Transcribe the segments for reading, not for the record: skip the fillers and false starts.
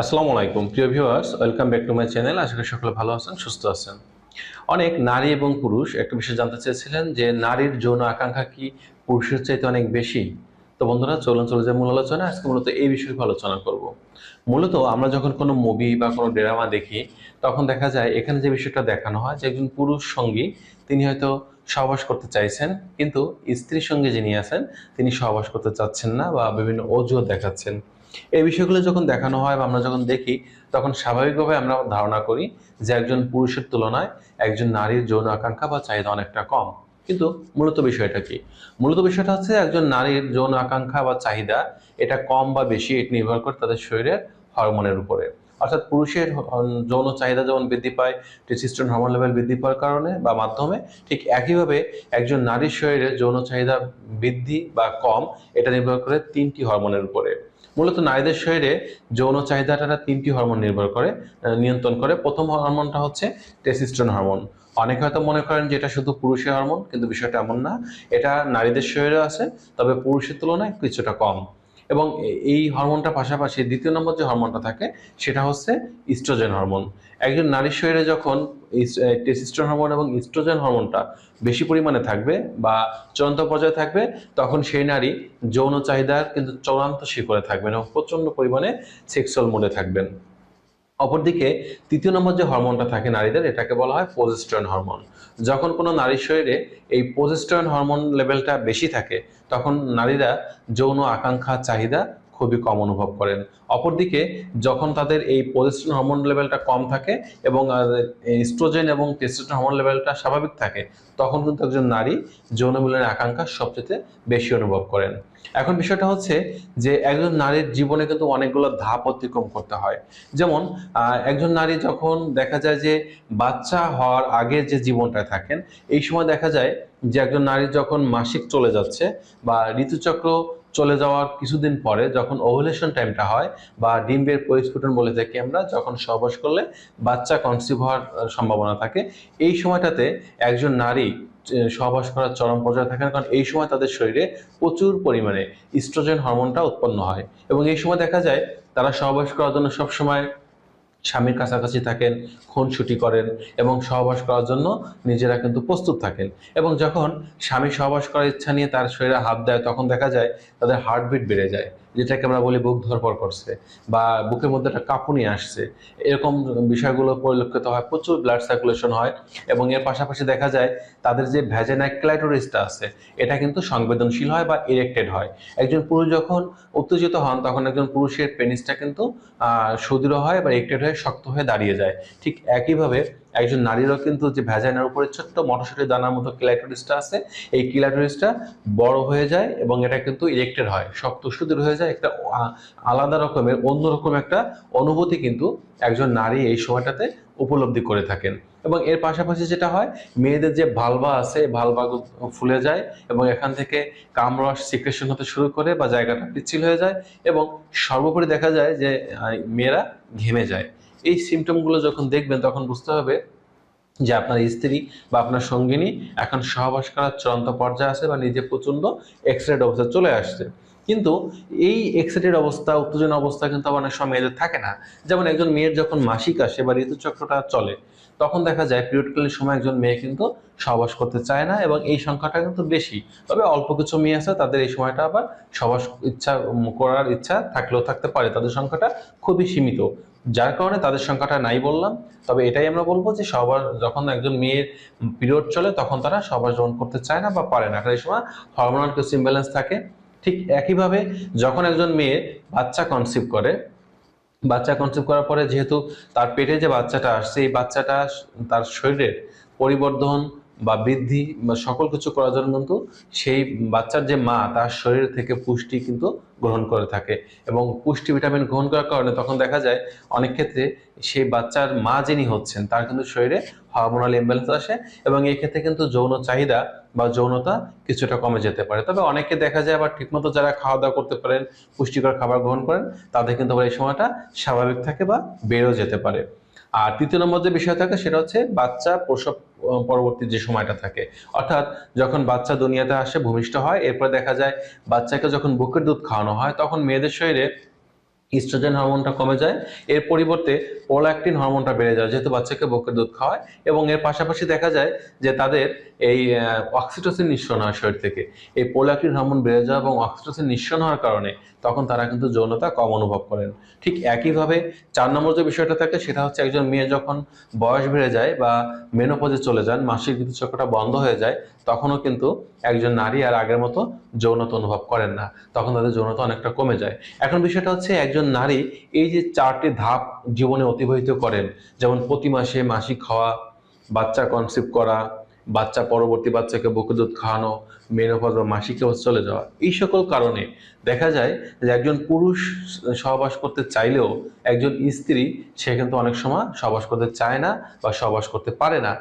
আসসালামু আলাইকুম প্রিয় viewers, welcome back to my channel. আশা করি সকলে ভালো আছেন, সুস্থ আছেন। অনেক নারী এবং পুরুষ একটা বিষয় জানতে চেয়েছিলেন যে নারীর যৌন আকাঙ্ক্ষা কি পুরুষের চাইতে অনেক বেশি? তো বন্ধুরা, চলে যায় মূল আলোচনা। আজকে মূলত এই বিষয়ে আলোচনা করব। মূলত আমরা যখন কোনো মুভি বা কোনো ড্রামা দেখি, তখন দেখা যায় এখানে যে বিষয়টা দেখানো হয় যে একজন পুরুষ সঙ্গী তিনি হয়তো সহবাস করতে চাইছেন, কিন্তু স্ত্রীর সঙ্গে যিনি আছেন তিনি সহবাস করতে চাচ্ছেন না বা বিভিন্ন অজুহাত দেখাচ্ছেন। এই বিষয়গুলো যখন দেখানো হয় বা আমরা যখন দেখি, তখন স্বাভাবিকভাবে আমরা ধারণা করি যে একজন পুরুষের তুলনায় একজন নারীর যৌন আকাঙ্ক্ষা বা চাহিদা অনেকটা কম। কিন্তু মূলত বিষয়টা কি? মূলত বিষয়টা হচ্ছে একজন নারীর যৌন আকাঙ্ক্ষা বা চাহিদা এটা কম বা বেশি এটা নির্ভর করে তাদের শরীরের হরমোনের উপরে। অর্থাৎ পুরুষের যৌন চাহিদা যেমন বৃদ্ধি পায় টেস্টোস্টেরন হরমোন লেভেল বৃদ্ধি পাওয়ার কারণে বা মাধ্যমে, ঠিক একইভাবে একজন নারীর শরীরে যৌন চাহিদা বৃদ্ধি বা কম এটা নির্ভর করে তিনটি হরমোনের উপরে। মূলত নারীদের শরীরে যৌন চাহিদাটা তিনটি হরমোন নির্ভর করে, নিয়ন্ত্রণ করে। প্রথম হরমোনটা হচ্ছে টেস্টোস্টেরন হরমোন। অনেকে হয়তো মনে করেন যে এটা শুধু পুরুষের হরমোন, কিন্তু বিষয়টা এমন না। এটা নারীদের শরীরে আছে, তবে পুরুষের তুলনায় কিছুটা কম। এবং এই হরমোনটার পাশাপাশি দ্বিতীয় নম্বর যে হরমোনটা থাকে সেটা হচ্ছে ইস্ট্রোজেন হরমোন। একজন নারীর শরীরে যখন টেস্টোস্টেরন হরমোন এবং ইস্ট্রোজেন হরমোনটা বেশি পরিমাণে থাকবে বা চূড়ান্ত পর্যায়ে থাকবে, তখন সেই নারী যৌন চাহিদার কিন্তু চূড়ান্ত শিখরে থাকবেন এবং প্রচন্ড পরিমাণে সেক্সুয়াল মুডে থাকবেন। অপরদিকে তৃতীয় নম্বর যে হরমোনটা থাকে নারীদের, এটাকে বলা হয় প্রজেস্টেরন হরমোন। যখন কোনো নারীর শরীরে এই প্রজেস্টেরন হরমোন লেভেলটা বেশি থাকে, তখন নারীরা যৌন আকাঙ্ক্ষা চাহিদা খুবই কম অনুভব করেন। অপরদিকে যখন তাদের এই প্রজেস্টেরন হরমোন লেভেলটা কম থাকে এবং ইস্ট্রোজেন এবং টেস্টোস্টেরন হরমোন লেভেলটা স্বাভাবিক থাকে, তখন কিন্তু একজন নারী যৌন মিলনের আকাঙ্ক্ষা সবচেয়ে বেশি অনুভব করেন। এখন বিষয়টা হচ্ছে যে একজন নারীর জীবনে কিন্তু অনেকগুলো ধাপ অতিক্রম করতে হয়। যেমন একজন নারী যখন দেখা যায় যে বাচ্চা হওয়ার আগে যে জীবনটা থাকেন, এই সময় দেখা যায় যে একজন নারী যখন মাসিক চলে যাচ্ছে বা ঋতুচক্র চলে যাওয়ার কিছুদিন পরে যখন ওভুলেশন টাইমটা হয় বা ডিম্বের পরিস্ফুটন বলে থাকি আমরা, যখন সহবাস করলে বাচ্চা কনসিভ হওয়ার সম্ভাবনা থাকে, এই সময়টাতে একজন নারী সহবাস করার চরম পর্যায়ে থাকেন, কারণ এই সময় তাদের শরীরে প্রচুর পরিমাণে ইস্ট্রোজেন হরমোনটা উৎপন্ন হয়। এবং এই সময় দেখা যায় তারা সহবাস করার জন্য সবসময় স্বামীর কাছাকাছি থাকেন, খুনসুটি করেন এবং সহবাস করার জন্য নিজেরা কিন্তু প্রস্তুত থাকেন। এবং যখন স্বামী সহবাস করার ইচ্ছা নিয়ে তার শরীরে হাত দেয়, তখন দেখা যায় তাদের হার্টবিট বেড়ে যায়, যেটাকে আমরা বলি বুক ধড়ফড় করছে বা বুকের মধ্যে একটা কাঁপুনি আসছে। এরকম বিষয়গুলো পরিলক্ষিত হয়, প্রচুর ব্লাড সার্কুলেশন হয়। এবং এর পাশাপাশি দেখা যায় তাদের যে ভ্যাজাইনা ক্লাইটোরিসটা আছে, এটা কিন্তু সংবেদনশীল হয় বা ইরেক্টেড হয়। একজন পুরুষ যখন উত্তেজিত হন, তখন একজন পুরুষের পেনিসটা কিন্তু সুদৃঢ় হয় বা ইরেক্টেড হয়ে শক্ত হয়ে দাঁড়িয়ে যায়। ঠিক একইভাবে একজন নারীরও কিন্তু যে ভ্যাজাইনার উপরে ছোট্ট মটরশুঁটি দানার মতো ক্লাইটোরিসটা আছে, এই ক্লাইটোরিসটা বড় হয়ে যায় এবং এটা কিন্তু ইরেক্টেড হয়, শক্ত সুদৃঢ় হয়ে যায়। একটা আলাদা রকমের অন্যরকম একটা অনুভূতি কিন্তু একজন নারী এই সময়টাতে উপলব্ধি করে থাকেন। এবং এর পাশাপাশি যেটা হয়, মেয়েদের যে ভালভা আছে, ভালভা ফুলে যায় এবং এখান থেকে কামরস সিক্রেশন হতে শুরু করে বা জায়গাটা পিচ্ছিল হয়ে যায়। এবং সর্বোপরি দেখা যায় যে মেয়েরা ঘেমে যায়। এই সিমটমগুলো যখন দেখবেন, তখন বুঝতে হবে যে আপনার স্ত্রী বা আপনার সঙ্গিনী এখন সহবাস করার চূড়ান্ত পর্যায়ে আছে বা নিজে প্রচন্ড এক্সাইটেড অবস্থায় চলে আসছে। কিন্তু এই এক্সাইটেড অবস্থা, উত্তেজনা অবস্থা কিন্তু আবার অনেক সময় মেয়েদের থাকে না। যেমন একজন মেয়ের যখন মাসিক আসে বা ঋতুচক্রটা চলে, তখন দেখা যায় পিরিয়ডকালীন সময় একজন মেয়ে কিন্তু সহবাস করতে চায় না এবং এই সংখ্যাটা কিন্তু বেশি। তবে অল্প কিছু মেয়ে আছে, তাদের এই সময়টা আবার সহবাস করার ইচ্ছা থাকলেও থাকতে পারে, তাদের সংখ্যাটা খুবই সীমিত, যার কারণে তাদের সংখ্যাটা নাই বললাম। তবে এটাই আমরা বলবো যে সবার যখন একজন মেয়ের পিরিয়ড চলে, তখন তারা সহবাস গ্রহণ করতে চায় না বা পারে না, কারণ এই সময় হরমোনাল কিছু ইমব্যালেন্স থাকে। ঠিক একইভাবে যখন একজন মেয়ে বাচ্চা কনসিভ করে, বাচ্চা কনসিভ করার পরে যেহেতু তার পেটে যে বাচ্চাটা আসছে, এই বাচ্চাটা তার শরীরের পরিবর্ধন বা বৃদ্ধি বা সকল কিছু করার জন্য কিন্তু সেই বাচ্চার যে মা, তার শরীর থেকে পুষ্টি কিন্তু গ্রহণ করে থাকে। এবং পুষ্টি ভিটামিন গ্রহণ করার কারণে তখন দেখা যায় অনেক ক্ষেত্রে সেই বাচ্চার মা যিনি হচ্ছেন তার কিন্তু শরীরে হরমোনাল ইমব্যালেন্স আসে এবং এই ক্ষেত্রে কিন্তু যৌন চাহিদা বা যৌনতা কিছুটা কমে যেতে পারে। তবে অনেকে দেখা যায় আবার ঠিকমতো যারা খাওয়া দাওয়া করতে পারেন, পুষ্টিকর খাবার গ্রহণ করেন, তাদের কিন্তু আবার এই সময়টা স্বাভাবিক থাকে বা বেড়েও যেতে পারে। আর তৃতীয় নম্বর যে বিষয় থাকে সেটা হচ্ছে বাচ্চা প্রসব পরবর্তী যে সময়টা থাকে, অর্থাৎ যখন বাচ্চা দুনিয়াতে আসে, ভূমিষ্ঠ হয়, এরপরে দেখা যায় বাচ্চাকে যখন বুকের দুধ খাওয়ানো হয়, তখন মেয়েদের শরীরে ইস্ট্রোজেন হরমোনটা কমে যায়, এর পরিবর্তে প্রোল্যাক্টিন হরমোনটা বেড়ে যায়, যেহেতু বাচ্চাকে বুকের দুধ খাওয়ায়। এবং এর পাশাপাশি দেখা যায় যে তাদের এই অক্সিটোসিন নিঃসরণ হয় শরীর থেকে। এই প্রোল্যাক্টিন হরমোন বেড়ে যাওয়া এবং অক্সিটোসিন নিঃসরণ হওয়ার কারণে তখন তারা কিন্তু যৌনতা কম অনুভব করেন। ঠিক একইভাবে 4 নম্বর যে বিষয়টা থাকে সেটা হচ্ছে একজন মেয়ে যখন বয়স বেড়ে যায় বা মেনোপজে চলে যান, মাসিক ঋতুচক্রটা বন্ধ হয়ে যায়, তখনও কিন্তু একজন নারী আর আগের মতো যৌনতা অনুভব করেন না, তখন তাদের যৌনতা অনেকটা কমে যায়। এখন বিষয়টা হচ্ছে একজন নারী এই যে 4টি ধাপ জীবনে অতিবাহিত করেন, যেমন প্রতি মাসে মাসিক হওয়া, বাচ্চা কনসিভ করা, বাচ্চা পরবর্তী বাচ্চাকে বুকের দুধ খাওয়ানো, মেনোপজ বা মাসিক অবস্থা চলে যাওয়া, এই সকল কারণে দেখা যায় যে একজন পুরুষ সহবাস করতে চাইলেও একজন স্ত্রী সে কিন্তু অনেক সময় সহবাস করতে চায় না বা সহবাস করতে পারে না।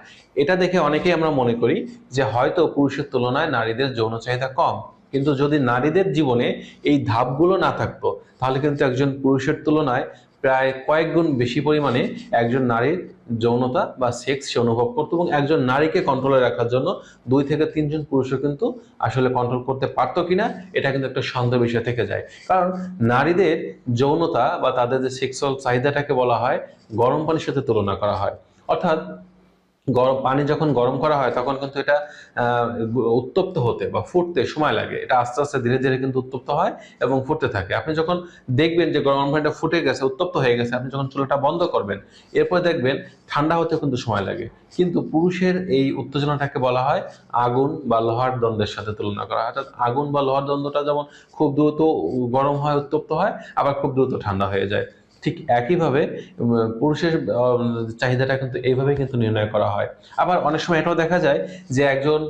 এটা দেখে অনেকেই আমরা মনে করি যে হয়তো পুরুষের তুলনায় নারীদের যৌন চাহিদা কম। কিন্তু যদি নারীদের জীবনে এই ধাপগুলো না থাকতো, তাহলে কিন্তু একজন পুরুষের তুলনায় প্রায় কয়েক গুণ বেশি পরিমাণে একজন নারীর যৌনতা বা সেক্স সে অনুভব করতো। এবং একজন নারীকে কন্ট্রোলে রাখার জন্য 2 থেকে 3 জন পুরুষও কিন্তু আসলে কন্ট্রোল করতে পারতো কিনা এটা কিন্তু একটা সন্দেহ বিষয় থেকে যায়। কারণ নারীদের যৌনতা বা তাদের যে সেক্সুয়াল চাহিদাটাকে বলা হয় গরম পানির সাথে তুলনা করা হয়। অর্থাৎ গরম পানি যখন গরম করা হয় তখন কিন্তু এটা উত্তপ্ত হতে বা ফুটতে সময় লাগে। এটা আস্তে আস্তে ধীরে ধীরে কিন্তু উত্তপ্ত হয় এবং ফুটতে থাকে। আপনি যখন দেখবেন যে গরম পানিটা ফুটে গেছে, উত্তপ্ত হয়ে গেছে, আপনি যখন চুলাটা বন্ধ করবেন, এরপর দেখবেন ঠান্ডা হতে কিন্তু সময় লাগে। কিন্তু পুরুষের এই উত্তেজনাটাকে বলা হয় আগুন বা লোহার দ্বন্দ্বের সাথে তুলনা করা হয়। অর্থাৎ আগুন বা লোহার দ্বন্দ্বটা যেমন খুব দ্রুত গরম হয়, উত্তপ্ত হয়, আবার খুব দ্রুত ঠান্ডা হয়ে যায়। ঠিক একইভাবে পুরুষের চাহিদাটা কিন্তু এইভাবেই কিন্তু নির্ণয় করা হয়। আবার অনেক সময় এটাও দেখা যায় যে একজন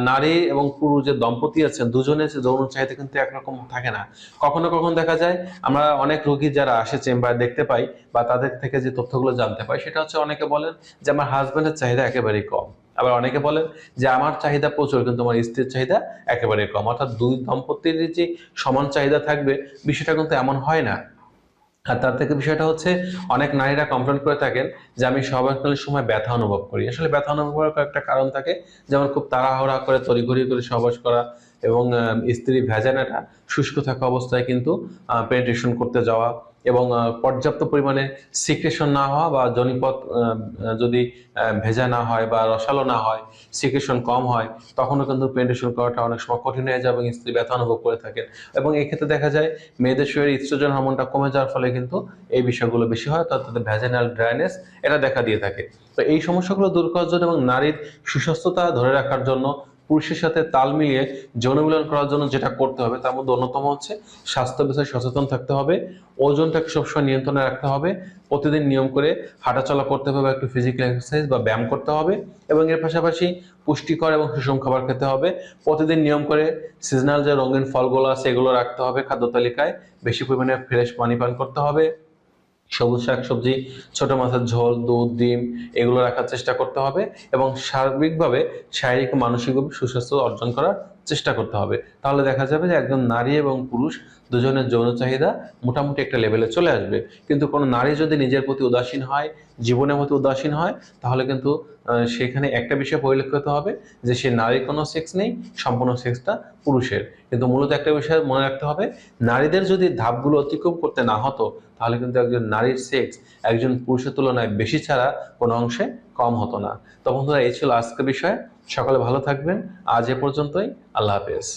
নারী এবং পুরুষ যে দম্পতি আছেন দুজনের যে যৌন চাহিদা কিন্তু একরকম থাকে না। কখনো কখনো দেখা যায় আমরা অনেক রোগী যারা আসে চেম্বারে দেখতে পাই বা তাদের থেকে যে তথ্যগুলো জানতে পাই সেটা হচ্ছে অনেকে বলেন যে আমার হাজবেন্ডের চাহিদা একেবারেই কম। আবার অনেকে বলেন যে আমার চাহিদা প্রচুর কিন্তু আমার স্ত্রীর চাহিদা একেবারেই কম। অর্থাৎ দুই দম্পতির যে সমান চাহিদা থাকবে বিষয়টা কিন্তু এমন হয় না। আর তার থেকে বিষয়টা হচ্ছে অনেক নারীরা কমপ্লেন করে থাকেন যে আমি সহবাসকালীন সময় ব্যথা অনুভব করি। আসলে ব্যথা অনুভব করার কয়েকটা কারণ থাকে, যেমন খুব তাড়াহুড়া করে তড়িঘড়ি করে সহবাস করা এবং স্ত্রীর ভ্যাজানাটা শুষ্ক থাকা অবস্থায় কিন্তু পেনিট্রেশন করতে যাওয়া এবং পর্যাপ্ত পরিমাণে সিক্রেশন না হওয়া বা জনিপথ যদি ভেজা না হয় বা রসালো না হয়, সিক্রেশন কম হয়, তখনও কিন্তু পেনিট্রেশন করাটা অনেক সময় কঠিন হয়ে যায় এবং স্ত্রী ব্যথা অনুভব করে থাকেন। এবং এক্ষেত্রে দেখা যায় মেয়েদের শরীরে ইস্ট্রোজেন হরমোনটা কমে যাওয়ার ফলে কিন্তু এই বিষয়গুলো বেশি হয়, অর্থাৎ তাদের ভ্যাজিনাল ড্রাইনেস এটা দেখা দিয়ে থাকে। তো এই সমস্যাগুলো দূর করার জন্য এবং নারীর সুস্বাস্থ্যতা ধরে রাখার জন্য পুরুষের সাথে তাল মিলিয়ে যৌন মিলন করার জন্য যেটা করতে হবে তার মধ্যে অন্যতম হচ্ছে স্বাস্থ্য বিষয়ে সচেতন থাকতে হবে, ওজনটাকে সবসময় নিয়ন্ত্রণে রাখতে হবে, প্রতিদিন নিয়ম করে হাঁটাচলা করতে হবে, একটু ফিজিক্যাল এক্সারসাইজ বা ব্যায়াম করতে হবে এবং এর পাশাপাশি পুষ্টিকর এবং সুষম খাবার খেতে হবে। প্রতিদিন নিয়ম করে সিজনাল যে রঙিন ফলগুলো আছে এগুলো রাখতে হবে খাদ্য তালিকায়, বেশি পরিমাণে ফ্রেশ পানি পান করতে হবে, সবুজ শাকসবজি, ছোট মাছের ঝোল, দুধ, ডিম এগুলো রাখার চেষ্টা করতে হবে এবং সার্বিকভাবে শারীরিক ও মানসিকভাবে সুস্বাস্থ্য অর্জন করার চেষ্টা করতে হবে। তাহলে দেখা যাবে যে একজন নারী এবং পুরুষ দুজনের যৌন চাহিদা মোটামুটি একটা লেভেলে চলে আসবে। কিন্তু কোনো নারী যদি নিজের প্রতি উদাসীন হয়, জীবনের প্রতি উদাসীন হয়, তাহলে কিন্তু সেখানে একটা বিষয় পরিলক্ষিত হবে যে সে নারীর কোনো সেক্স নেই, সম্পূর্ণ সেক্সটা পুরুষের। কিন্তু মূলত একটা বিষয় মনে রাখতে হবে, নারীদের যদি ধাপগুলো অতিক্রম করতে না হতো তাহলে কিন্তু একজন নারীর সেক্স একজন পুরুষের তুলনায় বেশি ছাড়া কোনো অংশে কম হতো না। তো বন্ধুরা, এই ছিল আজকের বিষয়। সকলে ভালো থাকবেন। আজ এ পর্যন্তই। আল্লাহ হাফেজ।